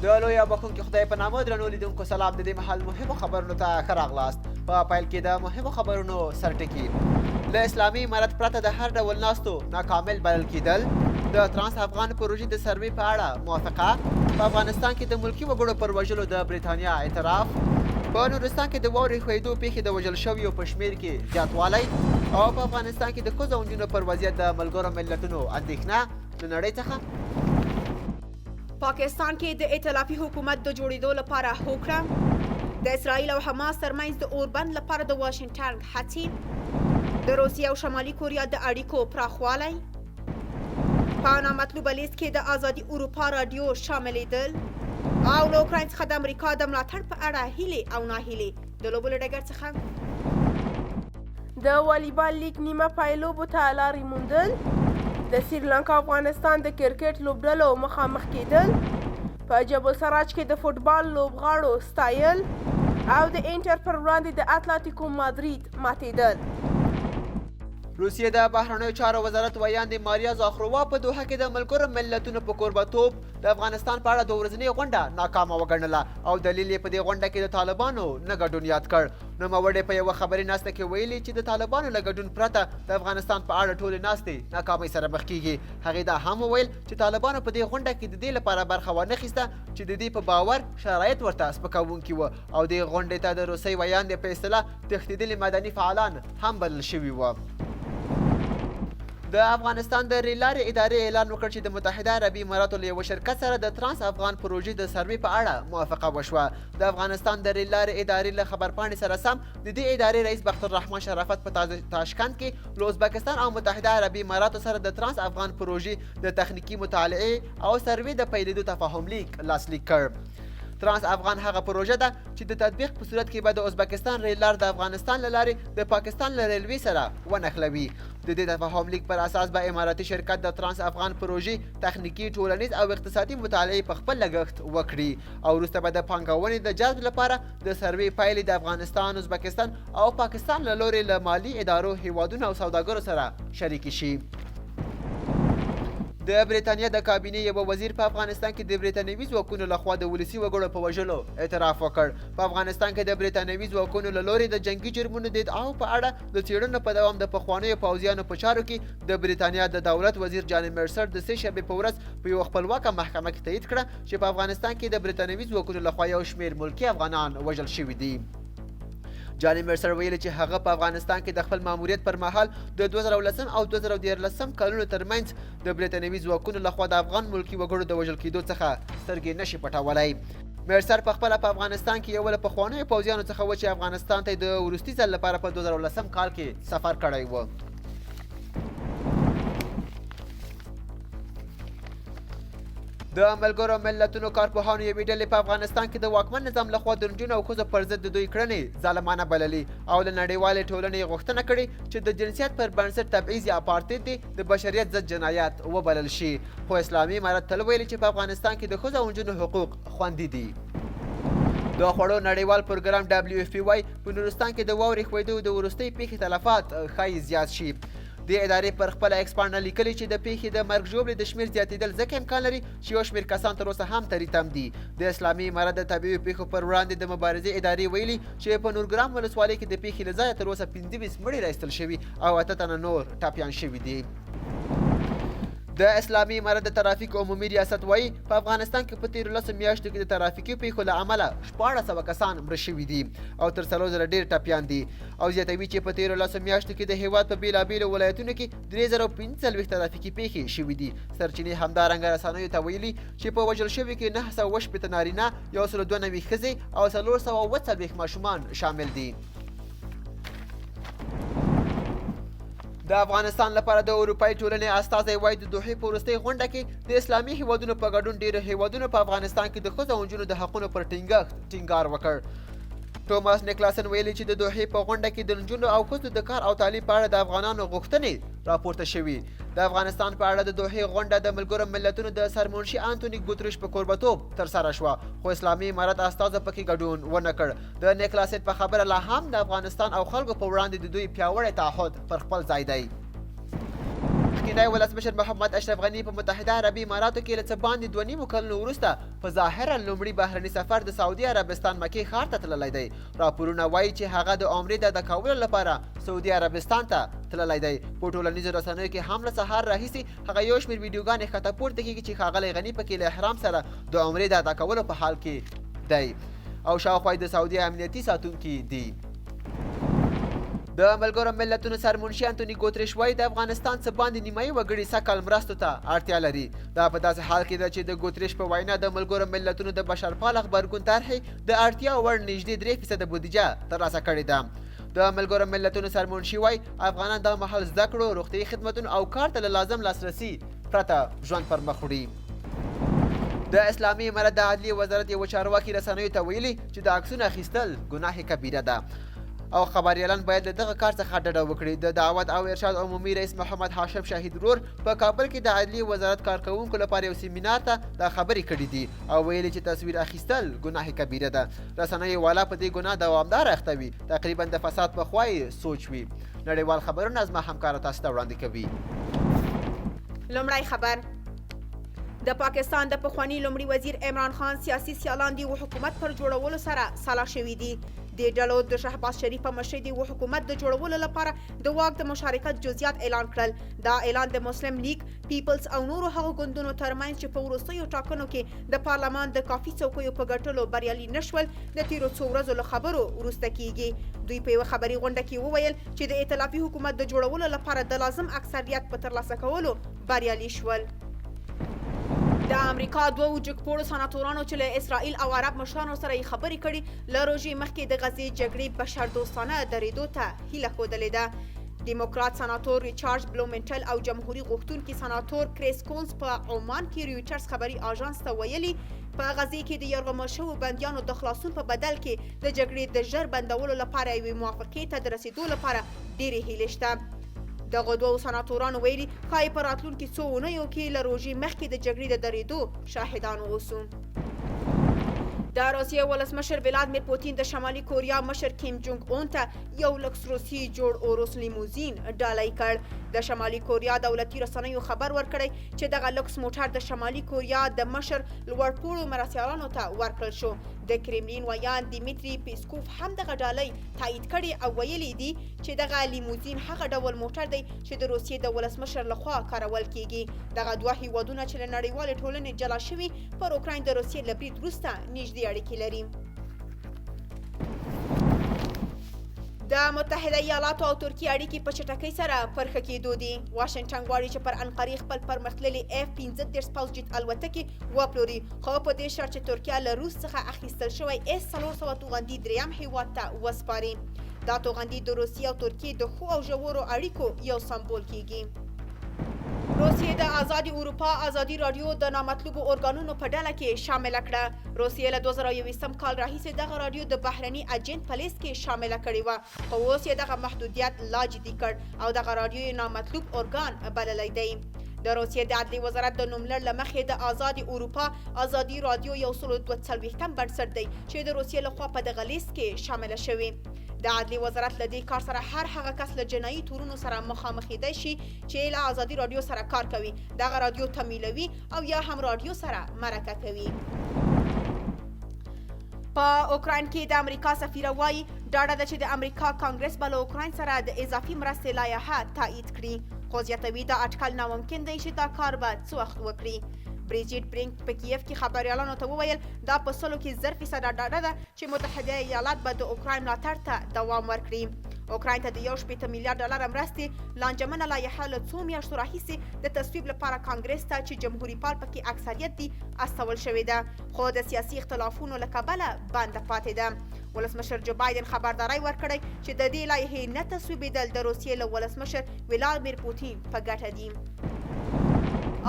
د لوی بخښونکي خدای په نامه درنو لیدونکو سلام. د دې مهال مهمو خبرونو ته ښه راغلاست. په پیل کې د مهمو خبرونو سرټکي. له اسلامي امارت پرته د هر ډول ناستو ناکامل بلل کېدل. د ترانس افغان پروژې د سروې په اړه موافقه. په افغانستان کې د ملکي وګړو پر وژلو د برېټانیا اعتراف. په نورستان کې د واورې ښویېدو پیښې د وژل شویو په شمېر کې زیاتوالی. او په افغانستان کې د ښځو او نجونو پر وضعیت د ملګرو ملتونو اندېښنه. له نړۍ څخه پاکستان کې د ائتلافي حکومت د جوړېدو لپاره هوکړه. د اسرائیل او حماس ترمنځ د اوربند لپاره د واشنګټن هڅې. د روسیې او شمالي کوریا د اړیکو پراخوالی. په نامطلوبه لیست کې د ازادي اروپا راډیو شاملېدل. او له اوکراین څخه د امریکا د ملاتړ په اړه هیلې او ناهیلې. د لوبو له ډګر څخه د والیبال لیګ نیمه پایلوبو ته لارې موندل. د سریلانکا افغانستان د کرکټ لوبډلو مخامخ کېدل. په جبل سراج کې د فوټبال لوبغاړو ستایل. او د انټر پر وړاندې د اتلتیکو مادرید ماتېدل. روسیې د بهرنیو چارو وزارت ویاندې ماریا زاخرووا په دوحه کې د ملګرو ملتونو په کوربهتوب د افغانستان په اړه د ورځنۍ غونډه ناکامه وګڼله. او دلیل یې په دې غونډه کې د طالبانو نه ګډون یاد کړ. نوموړې په یوه خبري ناسته کې ویلي چې د طالبانو له ګډون پرته د افغانستان په اړه ټولې ناستې ناکامۍ سره مخ کیږي. هغې دا هم وویل چې طالبانو په دې غونډه کې د دې لپاره برخه وانخیسته چې د دې په باور شرایط ورته سپکوونکي وو. او دې غونډې ته د روسۍ ویاندې په اصطلاح تښتېدلي مدني فعالان هم بلل شوي وو. د افغانستان د ریل لارې ادارې اعلان وکړ چې د متحده عربي اماراتو له یوه شرکت سره د ترانس افغان پروژې د سروې په اړه موافقه وشوه. د افغانستان د ریل لارې ادارې له خبرپاڼې سره سم د دې ادارې رئیس بختالرحمن شرافت په تاشکند کې له ازبکستان او متحده عربي اماراتو سره د ترانس افغان پروژې د تخنیکي مطالعې او سروې د پیلېدو تفاهم لیک لاسلیک کړ. ترانس افغان هغه پروژه ده چې د تطبیق په صورت کې به د ازبکستان ریل لار د افغانستان له لارې د پاکستان له ریلوې سره ونښلوي. د دې تفاهم لیک پر اساس به اماراتي شرکت د ترانس افغان پروژې تخنیکي، ټولنیز او اقتصادي مطالعې په خپل لګښت وکړي. او وروسته به د پانګونې د جذب لپاره د سروې پایلې د افغانستان، ازبکستان او پاکستان له لورې له مالي ادارو، هیوادونو او سوداګرو سره شریکې شي. د برېټانیا د کابینې یوه وزیر په افغانستان کې د برېټانوي ځواکونو لخوا د ولسي وګړو په وژلو اعتراف وکړ. په افغانستان کې د برېټانوي ځواکونو له لورې د جنګي جرمونو د ادعاو په اړه د څېړنو په دوام د پخوانیو پوځیانو په چارو کې د برېټانیا د دولت وزیر جان مرسر د سې شنبې په ورځ په یوه خپلواکه محکمه کې تایید کړه چې په افغانستان کې د برېټانوي ځواکونو لخوا یو شمېر ملکي افغانان وژل شوي دي. جان مرسر ویلي چې هغه په افغانستان کې د خپل ماموریت پر مهال د 2010 او 2013 کلونو ترمنځ د برېټانوي ځواکونو لخوا د افغان ملکي وګړو د وژل کېدو څخه سترګې نشي پټولی. مرسر په خپله په افغانستان کې یو له پخوانیو پوځیانو څخه و چې افغانستان ته د وروستي ځل لپاره په 2010 کال کې سفر کړی و. د ملګرو ملتونو کارپوهانو یوې ډلې په افغانستان کې د واکمن نظام لخوا د نجونو او ښځو پر ضد د دوی کړنې ظالمانه بللي. او له نړیوالې ټولنې غوښتنه کړې چې د جنسیت پر بنسټ تبعیض یا اپارټایډ د بشریت ضد جنایات وبلل شي. خو اسلامي امارت تل ویلي چې په افغانستان کې د ښځو او نجونو حقوق خوندي دي. د خوړو نړیوال پروګرام WFP وايي په نورستان کې د واورې ښویېدو د وروستۍ پیښې تلفات ښایي زیات شي. د ادارې پر خپله ایکسپانډ لیکلي چې د پیښې د مرګ ژوبلې د شمېر زیاتېدل ځکه امکان لري چې یو شمېر کسان تر اوسه هم تري تم دي. د اسلامي امارت د طبیعي پیښو پر وړاندې د مبارزې ادارې ویلي چې په نورګرام ولسوالۍ کې د پیښې له ځایه تر اوسه 25 مړي راایستل شوي او 8 تنه نور ټپیان شوي دي. د اسلامي امارت د ترافیک عمومي ریاست وایي په افغانستان کې په تېرو 10 میاشتو کې د ترافیکي پیښو له امله 1400 کسان مړه شوي دي او تر 4000 ډېر ټپیان دي. او زیاتوي چې په تېرو 10 میاشتو کې د هېواد په بېلابېلو ولایتونو کې 3045 ترافیکي پیښې شوي دي. سرچینې همدارنګه رسنیو ته ویلي چې په وژل شوي کې 918 نارینه، 192 ښځې او 440 ماشومان شامل دي. د افغانستان لپاره د اروپایي ټولنې استازی وایي د دوحې په وروستۍ غونډه کې د اسلامي هیوادونو په ګډون ډېرو هیوادونو په افغانستان کې د ښځو او نجونو د حقونو پر ټینګار وکړ. توماس نیکلاسن ویلي چې د دوحې په غونډه کې د نجونو او ښځو د کار او تعلیم په اړه د افغانانو غوښتنې راپورته شوي. د افغانستان په اړه د دوحې غونډه د ملګرو ملتونو د سرمنشي انټوني ګوتریش په کوربهتوب ترسره شوه، خو اسلامي امارت استازو پکې ګډون ونه کړ. د نیکلاسن په خبره لا هم د افغانستان او خلکو په وړاندې د دوی پیاوړی تعهد پر خپل ځای دی. مخکینی ولسمشر محمد اشرف غني په متحده عربي اماراتو کې له څه باندې 2.5 کلونو وروسته په ظاهرا لومړي بهرني سفر د سعودي عربستان مکې ښار ته تللی دی. راپورونه وایي چې هغه د عمرې د ادا کولو لپاره سعودي عربستان ته تللی دی. په ټولنیزو رسنیو کې هم له سهار راهیسې هغه یو شمېر ویډیوګانې ښکته پورته کېږي چې ښاغلی غني پکې له احرام سره د عمرې د ادا کولو په حال کې دی او شاوخوا د سعودي امنیتي ساتونکي دي. د ملګرو ملتونو سرمنشي انتوني ګوتریش وایي د افغانستان څه باندې نیمایي وګړي سږکال مرستو ته اړتیا لري. دا په داسې حال کې ده چې د ګوتریش په وینا د ملګرو ملتونو د بشرپال غبرګون طرحې د اړتیا وړ نږدې 3% بودیجه ترلاسه کړې ده. د ملګرو ملتونو سرمنشي وایي افغانان دا مهال زده کړو، روغتیایي خدمتونو او کار ته له لازم لاسرسي پرته ژوند پر مخ وړي. د اسلامي امارت د عدلیې وزارت یو چارواکي رسنیو ته ویلي چې د عکسونو اخیستل ګناه کبیره ده او خبریالان باید له دغه کار څخه ډډه وکړي. د دعوت او ارشاد عمومي رئیس محمد هاشم شهید ورور په کابل کې د عدلیې وزارت کارکوونکو لپاره یو سیمینار ته دا خبرې کړې دي او ویلي چې تصویر اخیستل ګناه کبیره ده. رسنیو والا په دې ګناه دوامدار اخته وي، تقریبا د فساد په خوا یې سوچ وي. نړیوال خبرونه زما همکاره تاسو ته وړاندې کوي. لومړی خبر د پاکستان د پخواني لومړي وزیر عمران خان سیاسي سیالان دي و حکومت پر جوړولو سره سلا شوي دي. د ډلو د شهباز شریف په مشرۍ د حکومت د جوړولو لپاره د واک د مشارکت جزئیات اعلان کړل. دا اعلان د مسلم لیگ، پیپلز او نورو هغو ګوندونو ترمنځ چې په وروستیو ټاکنو کې د پارلمان د کافي څوکیو په ګټلو بریالي نشول د تیرو څو ورځو له خبرو وروسته کیږي. دوی په یوه خبري غونډه کې وویل چې د ائتلافي حکومت د جوړولو لپاره د لازم اکثریت په ترلاسه کولو بریالي شول. د امریکا دوو جګپوړو سناتورانو چې له اسرائیل او عرب مشرانو سره یې خبرې کړي له روژې مخکې د غزې جګړې بشردوستانه درېدو ته هیله ښودلې ده. ډیموکرات سناتور ریچارډ بلومنټل او جمهوریت غوښتونکي سناتور کریس کونز په عمان کې رویټرز خبري آژانس ته ویلي په غزې کې د یرغمل شویو بندیانو د خلاصون په بدل کې د جګړې د ژر بندولو لپاره یوې موافقې ته د رسیدو لپاره ډېرې هیلې شته. دغه دوو سناتورانو ویلي ښایي په راتلونکي څو اونیو کې له روژې مخکې د جګړې د درېدو شاهدان واوسو. د روسیې ولسمشر ولادیمیر پوتین د شمالي کوریا مشر کیم جونګ اون ته یو لکس روسي جوړ اوروس لیموزین ډالۍ کړ. د شمالي کوریا دولتي رسنیو خبر ورکړی چې دغه لکس موټر د شمالي کوریا د مشر لوړپوړو مرستیالانو ته ورکړل شو. د کرملین ویان دیمیتری پیسکوف هم دغه ډالۍ تایید کړې او ویلي دي چې دغه لیموزین هغه ډول موټر دی چې د روسیې د ولسمشر لخوا کارول کیږي. دغه دوه هیوادونه چې له نړیوالې ټولنې جلا شوي پر اوکراین د روسیې له برید وروسته نږدې اړیکې لري. د متحده ایالاتو او ترکیې اړیکې په چټکۍ سره پر ښه کېدو دي. واشنګټن غواړي چې پر انقرې خپل پرمختللې F-15 پوځ جیټ الوتکې وپلوري، خو په دې شرط چې ترکیه له روس څخه اخیستل شوی S-400 توغندي دریم هیواد ته وسپاري. دا توغندي د روسیې او ترکیې د ښو او ژورو اړیکو یو سمبول کیږي. روسیې د آزادي اروپا آزادي رادیو د نامطلوبو ارګانونو په ډله کې شامله کړه. روسیې له 2021 کال راهیسې دغه رادیو د بهرني اجنټ په لیست کې شامله کړې وه، خو اوس یې دغه محدودیت لا جدي کړ او دغه رادیو یې نامطلوب ارګان بللی دی. د روسیې د عدلیې وزارت د نوملړ له مخې د آزادي اروپا آزادي رادیو 142 بنسټ دی چې د روسیې لخوا په دغه لیست کې شامله شوی. د عدلیې وزارت له دې کار سره هر هغه کس له جنایي تورونو سره مخامخېدی شي چې له آزادي رادیو سره کار کوي، دغه رادیو تمویلوي او یا هم رادیو سره مرکه کوي. په اوکراین کې د امریکا سفیره وایي ډاډه ده چې د امریکا کانګرس به له اوکراین سره د اضافي مرستې لایحه تایید کړي، خو زیاتوي دا اټکل ناممکن دی چې دا کار به څه وخت وکړي. بریجیټ برینک په کیف کې خبریالانو ته وویل دا په 100 کې 0% ډاډه ده چې متحده ایالات به د اوکراین ملاتړ ته دوام ورکړي. اوکراین ته د 1.8 میلیارډ ډالر مرستې لانجمنه لایحه له څو میاشتو راهیسې د تصویب لپاره کانګرس ته چې جمهوریت پال پکې اکثریت دي استول شوې ده، خو د سیاسي اختلافونو له کبله بنده پاتې ده. ولسمشر جو بایدن خبرداری ورکړی چې د دې لایحې نه تصویبېدل د روسیې له ولسمشر ولادیمیر پوتین په ګټه دي.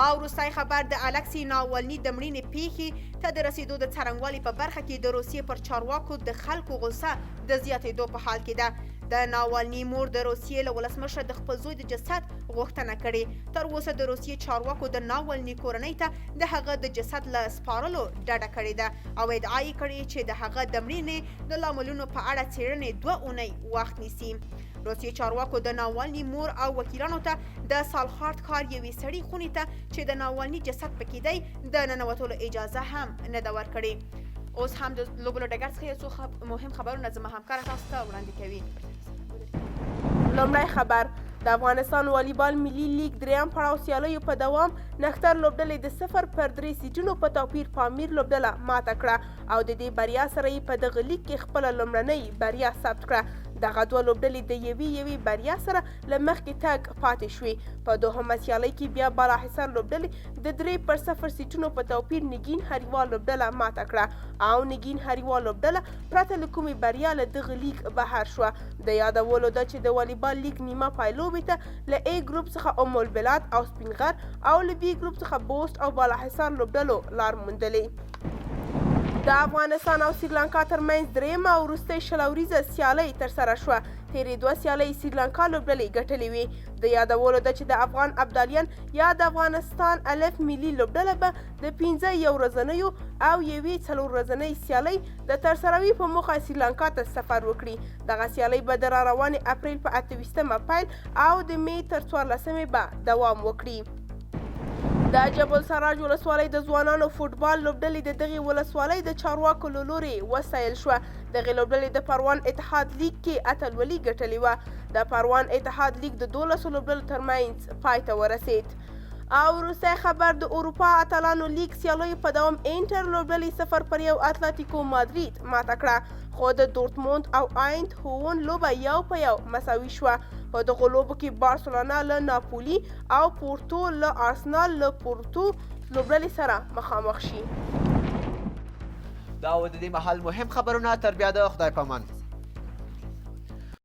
او وروستی خبر د الکسی ناولني د مړینې پیښې ته د رسیدو د څرنګوالي په برخه کې د روسیې پر چارواکو د خلکو غوسه د زیاتېدو په حال کې ده. د ناولني مور د روسیې له ولسمشر د خپل زوی د جسد غوښتنه کړې. تر اوسه د روسیې چارواکو د ناولني کورنۍ ته د هغه د جسد له سپارلو ډډه کړې ده او ادعا یې کړې چې د هغه د مړینې د لاملونو په اړه څېړنې 2 اونۍ وخت نیسي. روسیې چارواکو د ناولني مور او وکیلانو ته د سالخارد ښار یوې سړې خونې ته چې د ناولني جسد پکې دی د ننوتلو اجازه هم نه ده ورکړې. اوس هم د لوبو له ډګر څخه یو څو مهم خبرونه زما همکاره تاسو ته وړاندې کوي. لومړی خبر: د افغانستان والیبال ملي لیګ دریم پړاو سیالیو په دوام نښتر لوبډلې د 0-3 سیټونو په توپیر پامیر لوبډله ماته کړه او د دې بریا سره یې په دغه لیګ کې خپله لومړنۍ بریا ثبت کړه. دغه دوه لوبډلې د یوې بریا سره له مخکې تګ پاتې شوې. په دوهمه سیالۍ کې بیا بالاحصار لوبډلې د 3-0 سیټونو په توپیر نګین هریوال لوبډله ماته کړه او نګین هریوال لوبډله پرته له کومې بریا له دغه لیګ بهر شوه. د یادولو ده چې د والیبال لیګ نیمه پایلوبې ته له A ګروپ څخه ام البلاد او سپین غر او له B ګروپ څخه بوست او بالاحصار لوبډلو لار موندلې. د افغانستان او سریلانکا ترمنځ درېیمه او وروستۍ 20 اوریزه سیالۍ ترسره شوه. تېرې دوه سیالۍ سریلانکا لوبډلې ګټلې وې. د یادولو ده چې د افغان ابدالیان یا د افغانستان الف ملي لوبډله به د 15 یو ورځنیو او یوې 4 ورځنۍ سیالۍ د ترسروي په موخه سریلانکا ته سفر وکړي. دغه سیالۍ به د راروانې اپریل په 28مه پیل او د مې تر 14مې به دوام وکړي. د جبل سراج ولسوالۍ د ځوانانو فوټبال لوبډلې د دغې ولسوالۍ د چارواکو له لورې وستایل شوه. دغې لوبډلې د پروان اتحاد لیګ کې اتلولي ګټلې وه. د پروان اتحاد لیګ د 12 لوبډلو ترمنځ پای ته ورسید. او وروستی خبر: د اروپا اتلانو لیګ سیالیو په دوام انټر لوبډلې 0-1 اتلتیکو مادرید ماته کړه، خو د دورتموند او آیند هوون لوبه 1-1 مساوي شوه. په دغو لوبو کې بارسلونا له ناپولي او پورتو له آرسنال له پورتو لوبډلې سره مخامخ شي. دا و د دې مهال مهم خبرونه. تر بیا د خدای پامان.